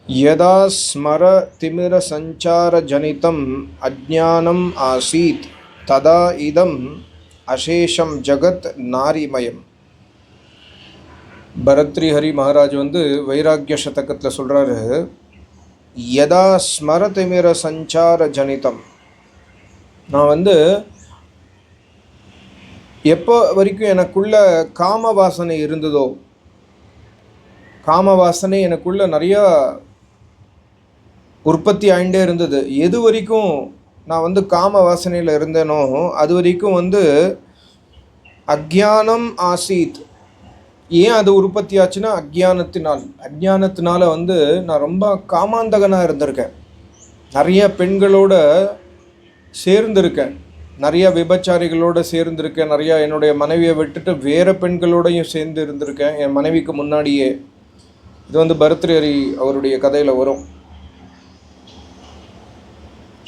यदा स्मरतिमिरसञ्चारजनितम् अज्ञानम् आसीत् तदा इदम् अशेषம் ஜகத் நாரிமயம். பரத்ரிஹரி மகாராஜ் வைராக்கிய சதகத்தில் சொல்கிறாரு, யதா ஸ்மரதிமிர சஞ்சார ஜனிதம். நான் எப்போ வரைக்கும் எனக்குள்ள காம வாசனை இருந்ததோ, காம வாசனை எனக்குள்ள நிறையா உற்பத்தி ஆகிட்டே இருந்தது. எது வரைக்கும் நான் காம வாசனையில் இருந்தேனோ அது வரைக்கும் அக்ஞானம் ஆசீத். ஏன் அது உற்பத்தி ஆச்சுன்னா அக்ஞானத்தினால நான் ரொம்ப காமாந்தகனாக இருந்திருக்கேன். நிறைய பெண்களோட சேர்ந்திருக்கேன், நிறைய விபச்சாரிகளோடு சேர்ந்திருக்கேன், நிறையா என்னுடைய மனைவியை விட்டுட்டு வேறு பெண்களோடையும் சேர்ந்து இருந்திருக்கேன் என் மனைவிக்கு முன்னாடியே. இது பரத்ரிஹரி அவருடைய கதையில் வரும்.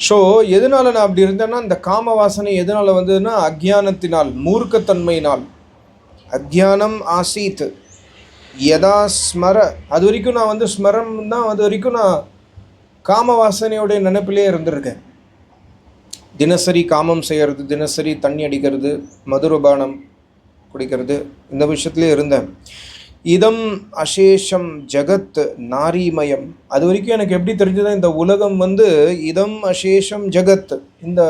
ஸோ எதனால் நான் அப்படி இருந்தேன்னா, இந்த காம வாசனை எதனால் வந்ததுன்னா அக்ஞானத்தினால், மூர்க்கத்தன்மையினால். அக்ஞானம் ஆசீத் யதா ஸ்மர, அது வரைக்கும் நான் ஸ்மரம் தான், அது வரைக்கும் நான் காம வாசனையோடைய நினைப்பிலே இருந்திருக்கேன். தினசரி காமம் செய்கிறது, தினசரி தண்ணி அடிக்கிறது, மதுரபானம் குடிக்கிறது, இந்த விஷயத்துலேயே இருந்தேன். இதம் அசேஷம் ஜகத் நாரிமயம். அது வரைக்கும் எனக்கு எப்படி தெரிஞ்சது, இந்த உலகம் இதம் அசேஷம் ஜகத், இந்த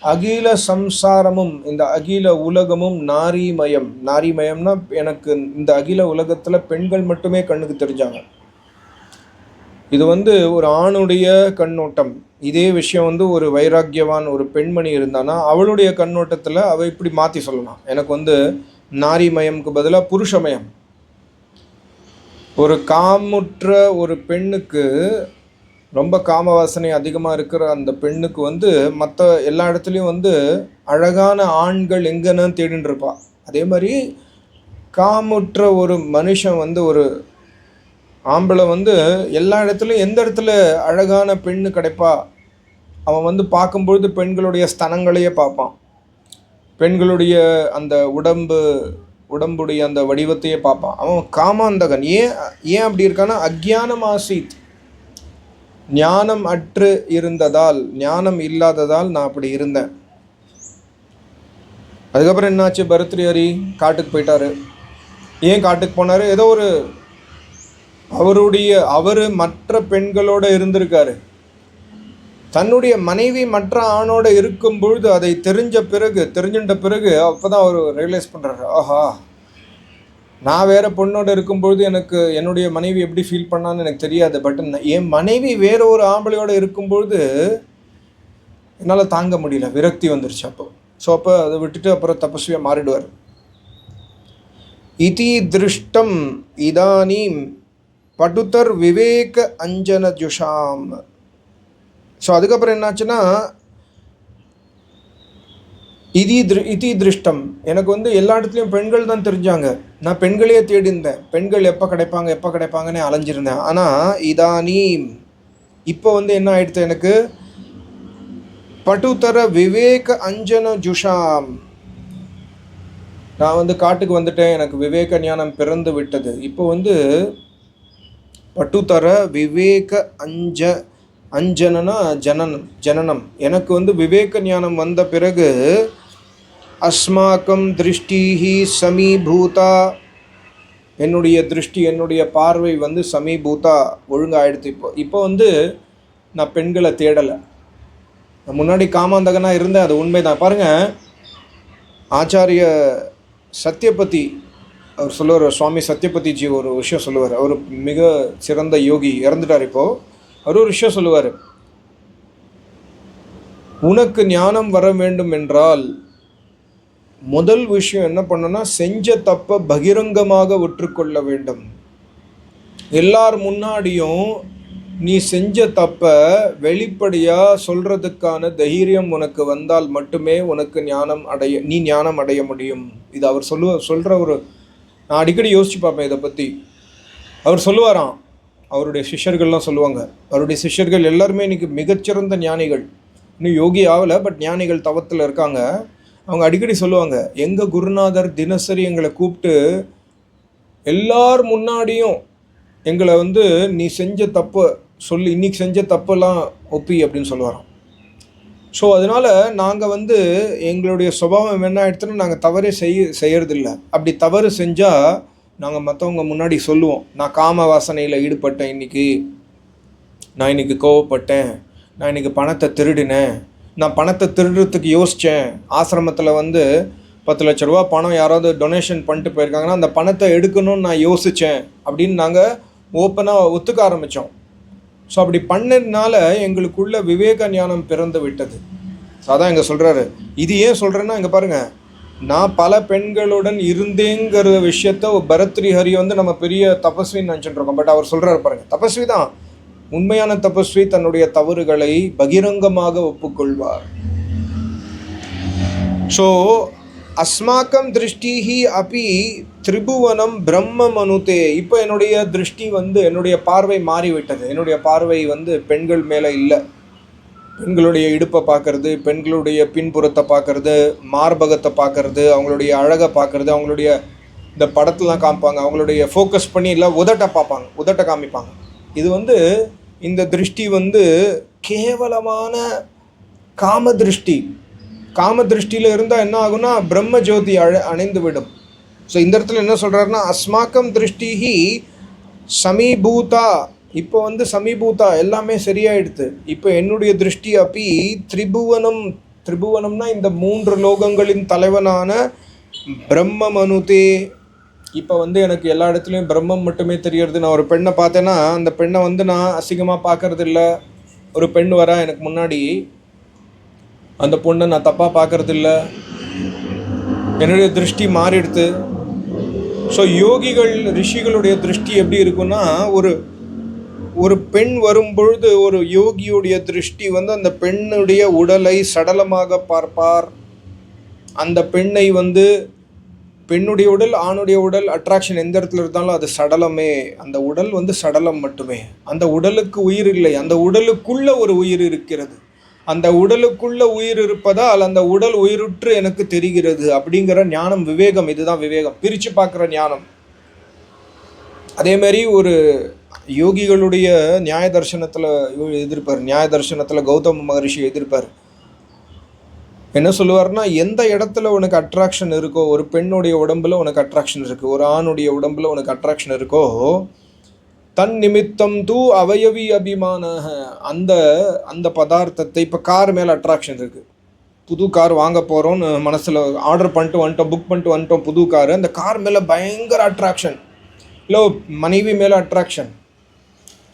அகில சம்சாரமும் இந்த அகில உலகமும் நாரிமயம். நாரிமயம்னா எனக்கு இந்த அகில உலகத்தில் பெண்கள் மட்டுமே கண்ணுக்கு தெரிஞ்சாங்க. இது ஒரு ஆணுடைய கண்ணோட்டம். இதே விஷயம் ஒரு வைராக்கியவான் ஒரு பெண்மணி இருந்தானா அவளுடைய கண்ணோட்டத்தில் அவள் இப்படி மாற்றி சொல்லலாம். எனக்கு நாரிமயம்க்கு பதிலாக புருஷமயம். ஒரு காமுற்ற ஒரு பெண்ணுக்கு, ரொம்ப காம வாசனை அதிகமாக இருக்கிற அந்த பெண்ணுக்கு மற்ற எல்லா இடத்துலையும் அழகான ஆண்கள் எங்கன்னு தேடின்னு இருப்பாள். அதே மாதிரி காமுற்ற ஒரு மனுஷன் ஒரு ஆம்பளை எல்லா இடத்துலையும் எந்த இடத்துல அழகான பெண்ணு கிடைப்பா அவன் பார்க்கும்பொழுது பெண்களுடைய ஸ்தனங்களையே பார்ப்பான், பெண்களுடைய அந்த உடம்புடைய அந்த வடிவத்தையே பார்ப்பான். அவன் காமாந்தகன். ஏன் அப்படி இருக்கான்னா அக்ஞானம் ஆசீத், ஞானம் அற்று இருந்ததால், ஞானம் இல்லாததால் நான் அப்படி இருந்தேன். அதுக்கப்புறம் என்னாச்சு, பரத்ரிஹரி காட்டுக்கு போயிட்டாரு. ஏன் காட்டுக்கு போனார்? ஏதோ அவர் மற்ற பெண்களோடு இருந்திருக்காரு. தன்னுடைய மனைவி மற்ற ஆணோடு இருக்கும் பொழுது அதை தெரிஞ்சுட்ட பிறகு அப்போ தான் அவர் ரியலைஸ் பண்ணுறாரு, ஆஹா, நான் வேறு பொண்ணோடு இருக்கும்பொழுது எனக்கு என்னுடைய மனைவி எப்படி ஃபீல் பண்ணான்னு எனக்கு தெரியாது. பட் என் மனைவி வேறு ஒரு ஆம்பளையோடு இருக்கும்பொழுது என்னால் தாங்க முடியல, விரக்தி வந்துருச்சு அப்போ. ஸோ அப்போ அதை விட்டுட்டு அப்புறம் தபஸ்வியாக மாறிடுவார். இதி திருஷ்டம் இதானீம் படுதர் விவேக அஞ்சன ஜுஷாம். ஸோ அதுக்கப்புறம் என்னாச்சுன்னா, இதி திருஷ்டம், எனக்கு எல்லா இடத்துலையும் பெண்கள் தான் தெரிஞ்சாங்க. நான் பெண்களையே தேடி இருந்தேன், பெண்கள் எப்போ கிடைப்பாங்கன்னு அலைஞ்சிருந்தேன். ஆனால் இதானீம், இப்போ என்ன ஆயிடுத்து, எனக்கு படுதர விவேக அஞ்சன ஜுஷாம். நான் காட்டுக்கு வந்துட்டேன், எனக்கு விவேக ஞானம் பிறந்து விட்டது. இப்போ படுதர விவேக அஞ்சனா ஜனனம். எனக்கு விவேக ஞானம் வந்த பிறகு அஸ்மாக்கம் திருஷ்டிஹி சமீபூதா, என்னுடைய திருஷ்டி, என்னுடைய பார்வை சமீபூதா, ஒழுங்காகிடுது. இப்போ நான் பெண்களை தேடலை. நான் முன்னாடி காமாந்தகனாக இருந்தேன், அது உண்மைதான். பாருங்கள், ஆச்சாரிய சத்யபதி அவர் சொல்லுவார், சுவாமி சத்யபதிஜி ஒரு விஷயம் சொல்லுவார். அவர் மிக சிறந்த யோகி, இறந்துட்டார் இப்போது. அவர் ஒரு விஷயம் சொல்லுவார், உனக்கு ஞானம் வர வேண்டும் என்றால் முதல் விஷயம் என்ன பண்ணனா, செஞ்ச தப்பை பகிரங்கமாக விட்டுக்கொள்ள வேண்டும். எல்லார் முன்னாடியும் நீ செஞ்ச தப்பை வெளிப்படையாக சொல்கிறதுக்கான தைரியம் உனக்கு வந்தால் மட்டுமே உனக்கு நீ ஞானம் அடைய முடியும். இது அவர் சொல்கிற நான் அடிக்கடி யோசித்து பார்ப்பேன் இதை பற்றி. அவர் சொல்லுவாராம், அவருடைய சிஷ்யர்கள்லாம் சொல்லுவாங்க, அவருடைய சிஷ்யர்கள் எல்லாருமே இன்றைக்கி மிகச்சிறந்த ஞானிகள், இன்னும் யோகி ஆகலை, பட் ஞானிகள் தவத்தில் இருக்காங்க. அவங்க அடிக்கடி சொல்லுவாங்க, எங்கள் குருநாதர் தினசரி எங்களை கூப்பிட்டு எல்லார் முன்னாடியும் எங்களை நீ செஞ்ச தப்பு சொல்லி இன்றைக்கி செஞ்ச தப்பெல்லாம் ஒப்பி அப்படின்னு சொல்லுவாராம். ஸோ அதனால் நாங்கள் வந்து எங்களுடைய சுபாவம் என்ன ஆகிடுச்சுன்னா நாங்கள் தவறே செய்யறதில்ல. அப்படி தவறு செஞ்சால் நாங்கள் மற்றவங்க முன்னாடி சொல்லுவோம், நான் காம வாசனையில் ஈடுபட்டேன், நான் இன்றைக்கி கோவப்பட்டேன், நான் இன்றைக்கி பணத்தை திருடினேன், நான் பணத்தை திருடுறதுக்கு யோசித்தேன், ஆசிரமத்தில் வந்து 10 லட்ச ரூபா பணம் யாராவது டொனேஷன் பண்ணிட்டு போயிருக்காங்கன்னா அந்த பணத்தை எடுக்கணும்னு நான் யோசித்தேன் அப்படின்னு நாங்கள் ஓப்பனாக ஒத்துக்க ஆரம்பித்தோம். ஸோ அப்படி பண்ணதுனால எங்களுக்குள்ள விவேக ஞானம் பிறந்து விட்டது. ஸோ அதான் இங்கே சொல்கிறாரு. இது ஏன் சொல்கிறேன்னா இங்கே பாருங்கள், நான் பல பெண்களுடன் இருந்தேங்கிற விஷயத்த பரத்ரி ஹரி வந்து நம்ம பெரிய தபஸ்வின்னு நினச்சிட்டு இருக்கோம். பட் அவர் சொல்கிறாரு பாருங்கள், தபஸ்வி தான் உண்மையான தபஸ்வி, தன்னுடைய தவறுகளை பகிரங்கமாக ஒப்புக்கொள்வார். ஸோ அஸ்மாக்கம் திருஷ்டிஹி அப்பி திரிபுவனம் பிரம்ம மனுதே. இப்போ என்னுடைய திருஷ்டி வந்து என்னுடைய பார்வை மாறிவிட்டது. என்னுடைய பார்வை வந்து பெண்கள் மேலே இல்லை. பெண்களுடைய இடுப்பை பார்க்கறது, பெண்களுடைய பின்புறத்தை பார்க்கறது, மார்பகத்தை பார்க்கறது, அவங்களுடைய அழகை பார்க்கறது, அவங்களுடைய இந்த படத்துலாம் காமிப்பாங்க, அவங்களுடைய ஃபோக்கஸ் பண்ணி இல்லை உதட்டை பார்ப்பாங்க, உதட்டை காமிப்பாங்க. இது வந்து இந்த திருஷ்டி வந்து கேவலமான காம திருஷ்டி. காம திருஷ்டியில் இருந்தால் என்ன ஆகுனா பிரம்ம ஜோதி அணைந்து விடும். ஸோ இந்த இடத்துல என்ன சொல்கிறாருன்னா, அஸ்மாக்கம் திருஷ்டிஹி சமீபூதா. இப்போ வந்து சமீபூதா எல்லாமே சரியாயிடுது. இப்போ என்னுடைய திருஷ்டி அப்பி திரிபுவனம்னா இந்த 3 லோகங்களின் தலைவனான பிரம்ம மனுதே. இப்போ வந்து எனக்கு எல்லா இடத்துலையும் பிரம்மம் மட்டுமே தெரியறது. நான் ஒரு பெண்ணை பார்த்தேன்னா அந்த பெண்ணை வந்து நான் அசிங்கமாக பார்க்கறது இல்லை. ஒரு பெண் வரா எனக்கு முன்னாடி, அந்த பொண்ணை நான் தப்பாக பார்க்கறது இல்லை. என்னுடைய திருஷ்டி மாறிடுது. ஸோ யோகிகள் ரிஷிகளுடைய திருஷ்டி எப்படி இருக்குன்னா, ஒரு பெண் வரும்பொழுது ஒரு யோகியுடைய திருஷ்டி வந்து அந்த பெண்ணுடைய உடலை சடலமாக பார்ப்பார். அந்த பெண்ணை வந்து பெண்ணுடைய உடல் ஆணுடைய உடல் அட்ராக்ஷன் எந்த இடத்துல இருந்தாலும் அது சடலமே. அந்த உடல் வந்து சடலம் மட்டுமே. அந்த உடலுக்கு உயிர் இல்லை. அந்த உடலுக்குள்ள ஒரு உயிர் இருக்கிறது. அந்த உடலுக்குள்ள உயிர் இருப்பதால் அந்த உடல் உயிருற்று எனக்கு தெரிகிறது அப்படிங்கிற ஞானம் விவேகம். இதுதான் விவேகம், பிரித்து பார்க்குற ஞானம். அதேமாரி ஒரு யோகிகளுடைய நியாய தர்சனத்தில் எதிர்ப்பார். நியாய தர்சனத்தில் கௌதம மகரிஷி எதிர்ப்பார். என்ன சொல்லுவார்னா, எந்த இடத்துல உனக்கு அட்ராக்ஷன் இருக்கோ, ஒரு பெண்ணுடைய உடம்புல உனக்கு அட்ராக்ஷன் இருக்குது, ஒரு ஆணுடைய உடம்புல உனக்கு அட்ராக்ஷன் இருக்கோ, தன் நிமித்தம் தூ அவயவி அபிமான. அந்த பதார்த்தத்தை, இப்போ கார் மேலே அட்ராக்ஷன் இருக்குது, புது கார் வாங்க போகிறோன்னு மனசில் ஆர்டர் பண்ணிட்டு வந்துட்டோம், புக் பண்ணிட்டு வந்துட்டோம் புது காரு. அந்த கார் மேலே பயங்கர அட்ராக்ஷன், இல்லை மனைவி மேலே அட்ராக்ஷன்.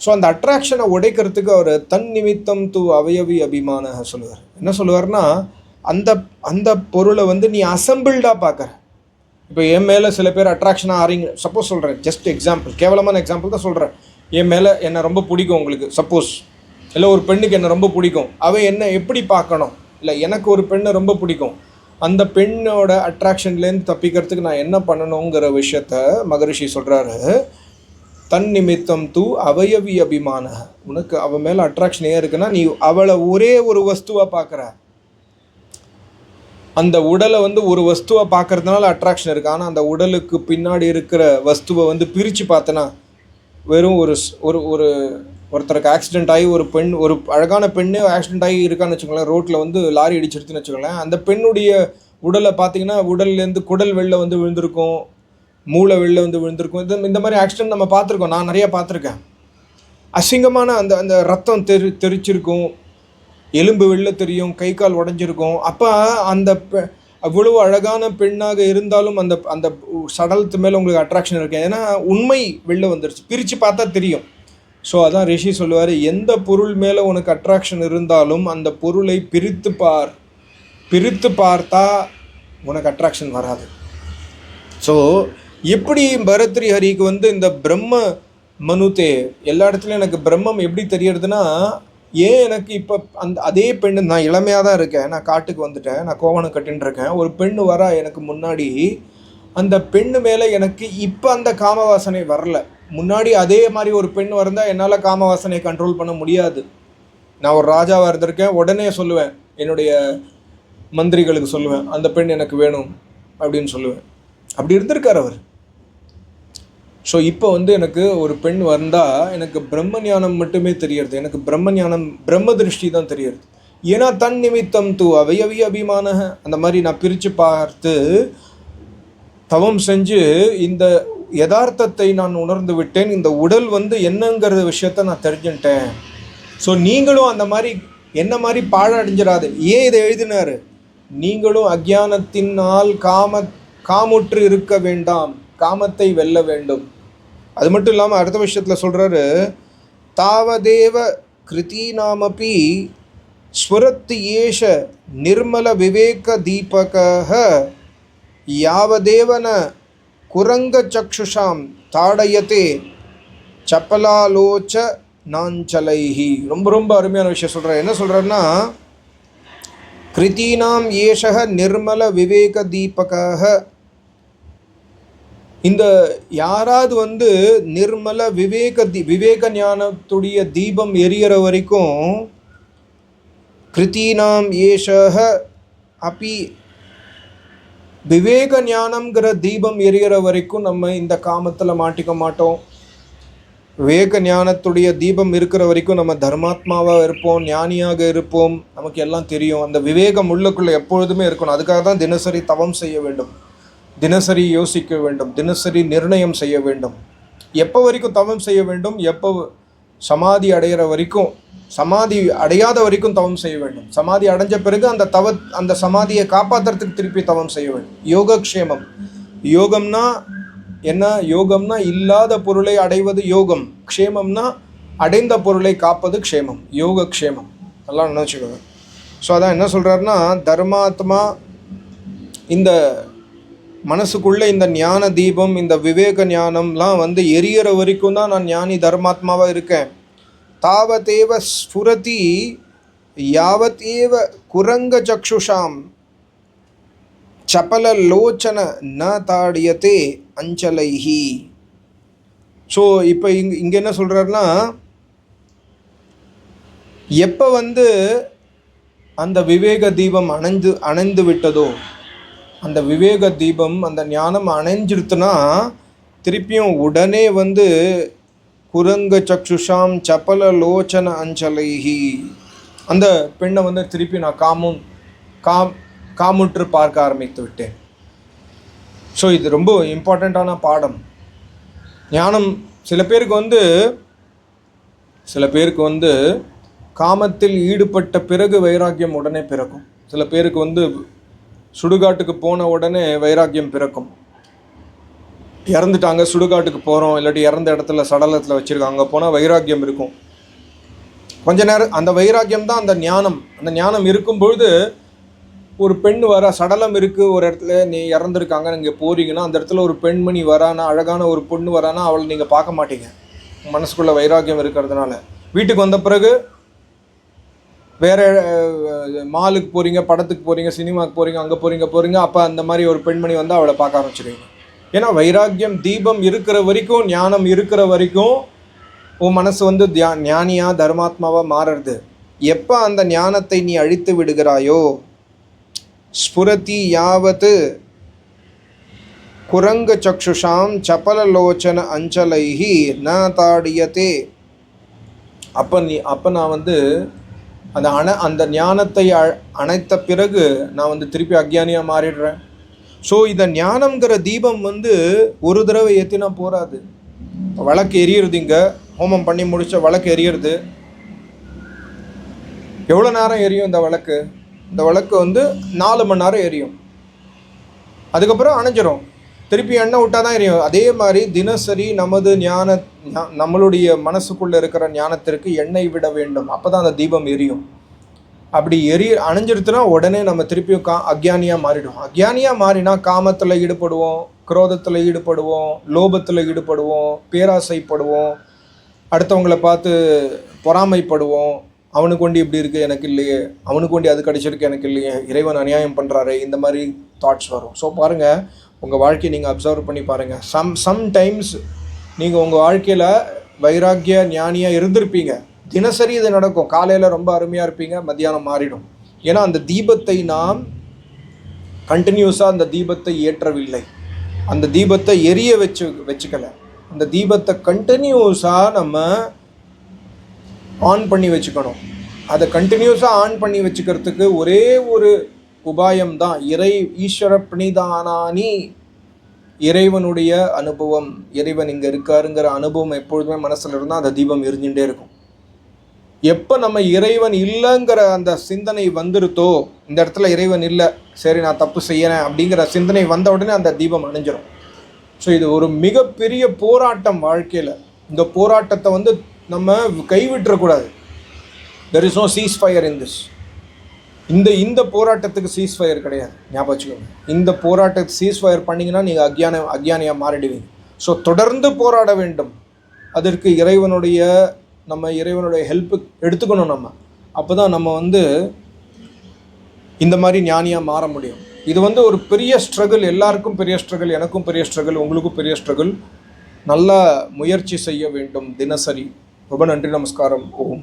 ஸோ அந்த அட்ராக்ஷனை உடைக்கிறதுக்கு அவர் தன் நிமித்தம் தூ அவயவி அபிமான சொல்லுவார். என்ன சொல்லுவார்னா, அந்த பொருளை வந்து நீ அசம்பிள்டாக பார்க்குற. இப்போ என் மேலே சில பேர் அட்ராக்ஷனாக ஆறீங்க, சப்போஸ் சொல்கிறேன், ஜஸ்ட் எக்ஸாம்பிள், கேவலமான எக்ஸாம்பிள் தான் சொல்கிறேன். என் மேலே என்னை ரொம்ப பிடிக்கும் உங்களுக்கு, சப்போஸ், இல்லை ஒரு பெண்ணுக்கு என்னை ரொம்ப பிடிக்கும், அவள் என்ன எப்படி பார்க்கணும், இல்லை எனக்கு ஒரு பெண்ணை ரொம்ப பிடிக்கும், அந்த பெண்ணோட அட்ராக்ஷன்லேருந்து தப்பிக்கிறதுக்கு நான் என்ன பண்ணணுங்கிற விஷயத்த மகரிஷி சொல்கிறாரு. தன் நிமித்தம் தூ அவயவி அபிமான. உனக்கு அவள் மேலே அட்ராக்ஷன் ஏன் இருக்குன்னா, நீ அவளை ஒரே ஒரு வஸ்துவாக பார்க்குற. அந்த உடலை வந்து ஒரு வஸ்துவை பார்க்கறதுனால அட்ராக்ஷன் இருக்குது. ஆனால் அந்த உடலுக்கு பின்னாடி இருக்கிற வஸ்துவை வந்து பிரித்து பார்த்தனா, வெறும் ஒருத்தருக்கு ஆக்சிடென்ட் ஆகி ஒரு அழகான பெண்ணு ஆக்சிடென்ட் ஆகி இருக்கான்னு வச்சுக்கோங்களேன், ரோட்டில் வந்து லாரி அடிச்சிருச்சுன்னு வச்சுக்கோங்களேன், அந்த பெண்ணுடைய உடலை பார்த்தீங்கன்னா உடல்லேருந்து குடல் வெளில வந்து விழுந்திருக்கும், மூளை வெளில வந்து விழுந்திருக்கும். இந்த மாதிரி ஆக்சிடென்ட் நம்ம பார்த்துருக்கோம், நான் நிறையா பார்த்துருக்கேன். அசிங்கமான அந்த ரத்தம் தெரிச்சிருக்கும், எலும்பு வெளில தெரியும், கை கால் உடஞ்சிருக்கும். அப்போ அந்த அவ்வளோ அழகான பெண்ணாக இருந்தாலும் அந்த சடலத்து மேலே உங்களுக்கு அட்ராக்ஷன் இருக்கு. ஏன்னா உண்மை வெளில வந்துருச்சு, பிரித்து பார்த்தா தெரியும். ஸோ அதான் ரிஷி சொல்லுவார், எந்த பொருள் மேலே உனக்கு அட்ராக்ஷன் இருந்தாலும் அந்த பொருளை பிரித்து பார்த்தா உனக்கு அட்ராக்ஷன் வராது. ஸோ எப்படி பரத்ரி ஹரிக்கு வந்து இந்த பிரம்ம மனுதே, எல்லா இடத்துலையும் எனக்கு பிரம்மம் எப்படி தெரியறதுன்னா, ஏன் எனக்கு இப்போ அதே பெண்ணு, நான் இளமையாக தான் இருக்கேன், நான் காட்டுக்கு வந்துட்டேன், நான் கோவணம் கட்டின்னு இருக்கேன், ஒரு பெண்ணு வரா எனக்கு முன்னாடி, அந்த பெண்ணு மேலே எனக்கு இப்போ அந்த காமவாசனை வரல. முன்னாடி அதே மாதிரி ஒரு பெண் வந்தால் என்னால் காமவாசனை கண்ட்ரோல் பண்ண முடியாது. நான் ஒரு ராஜாவாக இருந்திருக்கேன், உடனே சொல்லுவேன், என்னுடைய மந்திரிகளுக்கு சொல்லுவேன், அந்த பெண் எனக்கு வேணும் அப்படின்னு சொல்லுவேன். அப்படி இருந்திருக்கார் அவர். ஸோ இப்போ வந்து எனக்கு ஒரு பெண் வந்தால் எனக்கு பிரம்ம ஞானம் மட்டுமே தெரியறது, எனக்கு பிரம்ம ஞானம் பிரம்ம திருஷ்டி தான் தெரியறது. ஏன்னா தன் நிமித்தம் தூ அவையவி அபிமான, அந்த மாதிரி நான் பிரித்து பார்த்து தவம் செஞ்சு இந்த யதார்த்தத்தை நான் உணர்ந்து விட்டேன். இந்த உடல் வந்து என்னங்கிற விஷயத்த நான் தெரிஞ்சுட்டேன். ஸோ நீங்களும் அந்த மாதிரி என்ன மாதிரி பாழடைஞ்சிடாது. ஏன் இதை எழுதினார்? நீங்களும் அக்ஞானத்தினால் காமுற்று இருக்க வேண்டாம், காமத்தை வெல்ல வேண்டும். அது மட்டும் இல்லாமல் அடுத்த விஷயத்தில் சொல்கிறாரு, தாவதேவ கிருதீனாமபி ஸ்வரத்தி ஏஷ நிர்மல விவேக தீபக யாவதேவன குரங்க சக்ஷுஷாம் தாடயத்தே சப்பலாலோச்ச நாஞ்சலைஹி. ரொம்ப ரொம்ப அருமையான விஷயம் சொல்கிறார். என்ன சொல்கிறாருன்னா, கிருதீனாம் ஏஷக நிர்மல விவேக தீபக, இந்த யாராவது வந்து நிர்மல விவேக ஞானத்துடைய தீபம் எரியிற வரைக்கும், கிருதீனாம் ஏஷக அப்பி விவேக ஞானம்ங்கிற தீபம் எரியிற வரைக்கும் நம்ம இந்த காமத்தில் மாட்டிக்க மாட்டோம். விவேக ஞானத்துடைய தீபம் இருக்கிற வரைக்கும் நம்ம தர்மாத்மாவாக இருப்போம், ஞானியாக இருப்போம், நமக்கு எல்லாம் தெரியும். அந்த விவேகம் உள்ளுக்குள்ளே எப்பொழுதுமே இருக்கணும். அதுக்காக தான் தினசரி தவம் செய்ய வேண்டும், தினசரி யோசிக்க வேண்டும், தினசரி நிர்ணயம் செய்ய வேண்டும். எப்போ வரைக்கும் தவம் செய்ய வேண்டும்? எப்போ சமாதி அடைகிற வரைக்கும், சமாதி அடையாத வரைக்கும் தவம் செய்ய வேண்டும். சமாதி அடைஞ்ச பிறகு அந்த சமாதியை காப்பாற்றுறதுக்கு திருப்பி தவம் செய்ய வேண்டும். யோகக்ஷேமம். யோகம்னா என்ன? யோகம்னா இல்லாத பொருளை அடைவது யோகம், க்ஷேமம்னா அடைந்த பொருளை காப்பது க்ஷேமம், யோகக்ஷேமம். நல்லா நினச்சிக்கோங்க. ஸோ அதான் என்ன சொல்கிறாருன்னா, தர்மாத்மா இந்த மனசுக்குள்ளே இந்த ஞான தீபம், இந்த விவேக ஞானம்லாம் வந்து எரியிற வரைக்கும் தான் நான் ஞானி தர்மாத்மாவாக இருக்கேன். தாவதேவ ஸ்ஃபுரதி யாவதேவ குரங்க சக்ஷுஷாம் சபல லோச்சன ந தாடியத்தே அஞ்சலைஹி. ஸோ இப்போ இங்கே என்ன சொல்கிறாருன்னா, எப்போ வந்து அந்த விவேக தீபம் அணைந்து விட்டதோ, அந்த விவேக தீபம் அந்த ஞானம் அணைஞ்சிருத்துனா திருப்பியும் உடனே வந்து குரங்க சக்ஷுஷாம் சபல லோச்சன அஞ்சலைஹி, அந்த பெண்ணை வந்து திருப்பி நான் காமுற்று பார்க்க ஆரம்பித்து விட்டேன். ஸோ இது ரொம்ப இம்பார்ட்டண்ட்டான பாடம். ஞானம் சில பேருக்கு வந்து காமத்தில் ஈடுபட்ட பிறகு வைராக்கியம் உடனே பிறக்கும். சில பேருக்கு வந்து சுடுகாட்டுக்கு போன உடனே வைராக்கியம் பிறக்கும். இறந்துட்டாங்க, சுடுகாட்டுக்கு போகிறோம், இல்லாட்டி இறந்த இடத்துல சடலத்தில் வச்சுருக்காங்க, அங்கே போனால் வைராக்கியம் இருக்கும். கொஞ்ச நேரம் அந்த வைராக்கியம் தான் அந்த ஞானம். அந்த ஞானம் இருக்கும்பொழுது ஒரு பெண் வர, சடலம் இருக்குது ஒரு இடத்துல, நீ இறந்துருக்காங்க, நீங்கள் போகிறீங்கன்னா அந்த இடத்துல ஒரு பெண்மணி வரானா, அழகான ஒரு பொண்ணு வரானா, அவளை நீங்கள் பார்க்க மாட்டீங்க, மனசுக்குள்ளே வைராக்கியம் இருக்கிறதுனால. வீட்டுக்கு வந்த பிறகு வேறு மாலுக்கு போகிறீங்க, படத்துக்கு போகிறீங்க, சினிமாவுக்கு போகிறீங்க, அங்கே போகிறீங்க, அப்போ அந்த மாதிரி ஒரு பெண்மணி வந்து அவளை பார்க்க ஆரம்பிச்சிடுவீங்க. ஏன்னா வைராக்கியம் தீபம் இருக்கிற வரைக்கும், ஞானம் இருக்கிற வரைக்கும் உன் மனசு வந்து ஞானியாக தர்மாத்மாவாக மாறுறது. எப்போ அந்த ஞானத்தை நீ அழித்து விடுகிறாயோ, ஸ்புரதி யாவத் குரங்க சக்ஷுஷாம் சபலலோச்சன அஞ்சலைஹி ந தாடியத்தே, அப்போ நான் வந்து அந்த ஞானத்தை அணைத்த பிறகு நான் வந்து திருப்பி அக்ஞானியாக மாறிடுறேன். ஸோ இந்த ஞானம்ங்கிற தீபம் வந்து ஒரு தடவை ஏற்றினா போகாது. வழக்கு எரியுறது, இங்கே ஹோமம் பண்ணி முடித்த வழக்கு எரியுறது, எவ்வளோ நேரம் எரியும் இந்த வழக்கு? இந்த வழக்கு வந்து 4 மணி நேரம் எரியும், அதுக்கப்புறம் அணைஞ்சிரும், திருப்பி எண்ணெய் விட்டால் தான் எரியும். அதே மாதிரி தினசரி நம்மளுடைய மனசுக்குள்ளே இருக்கிற ஞானத்திற்கு எண்ணெய் விட வேண்டும், அப்போ தான் அந்த தீபம் எரியும். அப்படி அணைஞ்சிருத்துனா உடனே நம்ம திருப்பியும் அக்ஞானியாக மாறிடும். அக்ஞானியாக மாறினா காமத்தில் ஈடுபடுவோம், குரோதத்தில் ஈடுபடுவோம், லோபத்தில் ஈடுபடுவோம், பேராசைப்படுவோம், அடுத்தவங்களை பார்த்து பொறாமைப்படுவோம். அவனுக்கு கொண்டு இப்படி இருக்குது எனக்கு இல்லையே, அவனுக்கு கொண்டு அது கிடச்சிருக்கு எனக்கு இல்லையே, இறைவன் அநியாயம் பண்ணுறாரு, இந்த மாதிரி தாட்ஸ் வரும். ஸோ பாருங்கள், உங்கள் வாழ்க்கையை நீங்கள் அப்சர்வ் பண்ணி பாருங்கள். சம்டைம்ஸ் நீங்கள் உங்கள் வாழ்க்கையில் வைராக்கிய ஞானியாக இருந்திருப்பீங்க, தினசரி இது நடக்கும். காலையில் ரொம்ப அருமையாக இருப்பீங்க, மத்தியானம் மாறிடும். ஏன்னா அந்த தீபத்தை நாம் கண்டினியூஸாக அந்த தீபத்தை ஏற்றவில்லை, அந்த தீபத்தை எரிய வச்சுக்கலை. அந்த தீபத்தை கண்டினியூஸாக நம்ம ஆன் பண்ணி வச்சுக்கணும். அதை கண்டினியூஸாக ஆன் பண்ணி வச்சுக்கிறதுக்கு ஒரே ஒரு உபாயம்தான் ஈஸ்வர பிணிதானானி, இறைவனுடைய அனுபவம். இறைவன் இங்கே இருக்காருங்கிற அனுபவம் எப்பொழுதுமே மனசில் இருந்தால் அந்த தீபம் எரிஞ்சுட்டே இருக்கும். எப்போ நம்ம இறைவன் இல்லைங்கிற அந்த சிந்தனை வந்துருத்தோ, இந்த இடத்துல இறைவன் இல்லை, சரி நான் தப்பு செய்யறேன் அப்படிங்கிற சிந்தனை வந்த உடனே அந்த தீபம் அணிஞ்சிடும். ஸோ இது ஒரு மிகப்பெரிய போராட்டம் வாழ்க்கையில். இந்த போராட்டத்தை நம்ம கைவிட்டுறக்கூடாது. There is no cease fire in this. இந்த போராட்டத்துக்கு சீஸ் ஃபயர் கிடையாது, ஞாபகம் வச்சுக்கோங்க. இந்த போராட்டத்துக்கு சீஸ் ஃபயர் பண்ணிங்கன்னா நீங்கள் அக்ஞானியாக மாறிடுவீங்க. ஸோ தொடர்ந்து போராட வேண்டும். அதற்கு இறைவனுடைய ஹெல்ப்பு எடுத்துக்கணும். அப்போ தான் நம்ம இந்த மாதிரி ஞானியாக மாற முடியும். இது ஒரு பெரிய ஸ்ட்ரகிள், எல்லாருக்கும் பெரிய ஸ்ட்ரகிள், எனக்கும் பெரிய ஸ்ட்ரகிள், உங்களுக்கும் பெரிய ஸ்ட்ரகிள். நல்லா முயற்சி செய்ய வேண்டும் தினசரி. ரொம்ப நன்றி, நமஸ்காரம். ஓம்.